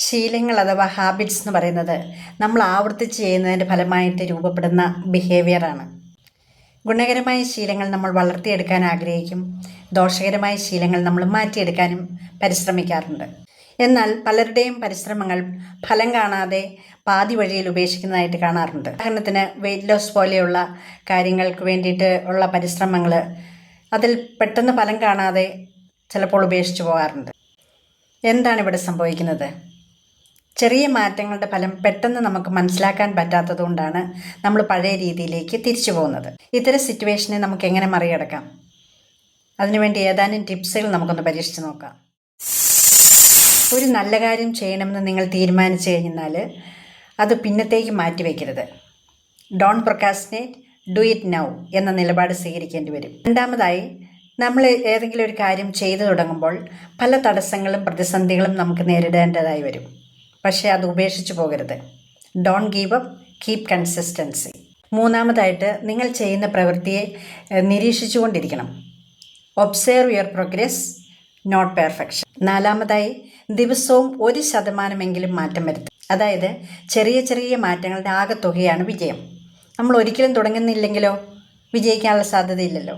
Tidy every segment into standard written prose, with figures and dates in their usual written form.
ശീലങ്ങൾ അഥവാ ഹാബിറ്റ്സ് എന്ന് പറയുന്നത് നമ്മൾ ആവർത്തിച്ച് ചെയ്യുന്നതിൻ്റെ ഫലമായിട്ട് രൂപപ്പെടുന്ന ബിഹേവിയറാണ്. ഗുണകരമായ ശീലങ്ങൾ നമ്മൾ വളർത്തിയെടുക്കാൻ ആഗ്രഹിക്കും, ദോഷകരമായ ശീലങ്ങൾ നമ്മൾ മാറ്റിയെടുക്കാനും പരിശ്രമിക്കാറുണ്ട്. എന്നാൽ പലരുടെയും പരിശ്രമങ്ങൾ ഫലം കാണാതെ പാതി വഴിയിൽ ഉപേക്ഷിക്കുന്നതായിട്ട് കാണാറുണ്ട്. ഉദാഹരണത്തിന് വെയിറ്റ് ലോസ് പോലെയുള്ള കാര്യങ്ങൾക്ക് വേണ്ടിയിട്ട് ഉള്ള പരിശ്രമങ്ങൾ അതിൽ പെട്ടെന്ന് ഫലം കാണാതെ ചിലപ്പോൾ ഉപേക്ഷിച്ചു പോകാറുണ്ട്. എന്താണ് ഇവിടെ സംഭവിക്കുന്നത്? ചെറിയ മാറ്റങ്ങളുടെ ഫലം പെട്ടെന്ന് നമുക്ക് മനസ്സിലാക്കാൻ പറ്റാത്തതുകൊണ്ടാണ് നമ്മൾ പഴയ രീതിയിലേക്ക് തിരിച്ചു പോകുന്നത്. ഇത്തരം സിറ്റുവേഷനെ നമുക്ക് എങ്ങനെ മറികടക്കാം? അതിനുവേണ്ടി ഏതാനും ടിപ്സുകൾ നമുക്കൊന്ന് പരീക്ഷിച്ച് നോക്കാം. ഒരു നല്ല കാര്യം ചെയ്യണമെന്ന് നിങ്ങൾ തീരുമാനിച്ചു കഴിഞ്ഞാൽ അത് പിന്നത്തേക്ക് മാറ്റി വയ്ക്കരുത്. Don't procrastinate, do it now എന്ന നിലപാട് സ്വീകരിക്കേണ്ടി വരും. രണ്ടാമതായി, നമ്മൾ ഏതെങ്കിലും ഒരു കാര്യം ചെയ്തു തുടങ്ങുമ്പോൾ പല തടസ്സങ്ങളും പ്രതിസന്ധികളും നമുക്ക് നേരിടേണ്ടതായി വരും. പക്ഷേ അത് ഉപേക്ഷിച്ച് പോകരുത്. Don't give up, keep consistency. മൂന്നാമതായിട്ട്, നിങ്ങൾ ചെയ്യുന്ന പ്രവൃത്തിയെ നിരീക്ഷിച്ചുകൊണ്ടിരിക്കണം. Observe your progress, not perfection. നാലാമതായി, ദിവസവും 1% മാറ്റം വരുത്തുക. അതായത് ചെറിയ ചെറിയ മാറ്റങ്ങളുടെ ആകെത്തുകയാണ് വിജയം. നമ്മൾ ഒരിക്കലും തുടങ്ങുന്നില്ലെങ്കിലോ വിജയിക്കാനുള്ള സാധ്യതയില്ലല്ലോ.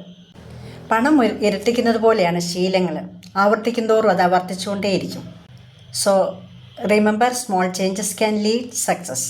പണം ഇരട്ടിക്കുന്നത് പോലെയാണ് ശീലങ്ങൾ. ആവർത്തിക്കും തോറും അത് വർദ്ധിച്ചുകൊണ്ടേയിരിക്കും. So remember, small changes can lead success.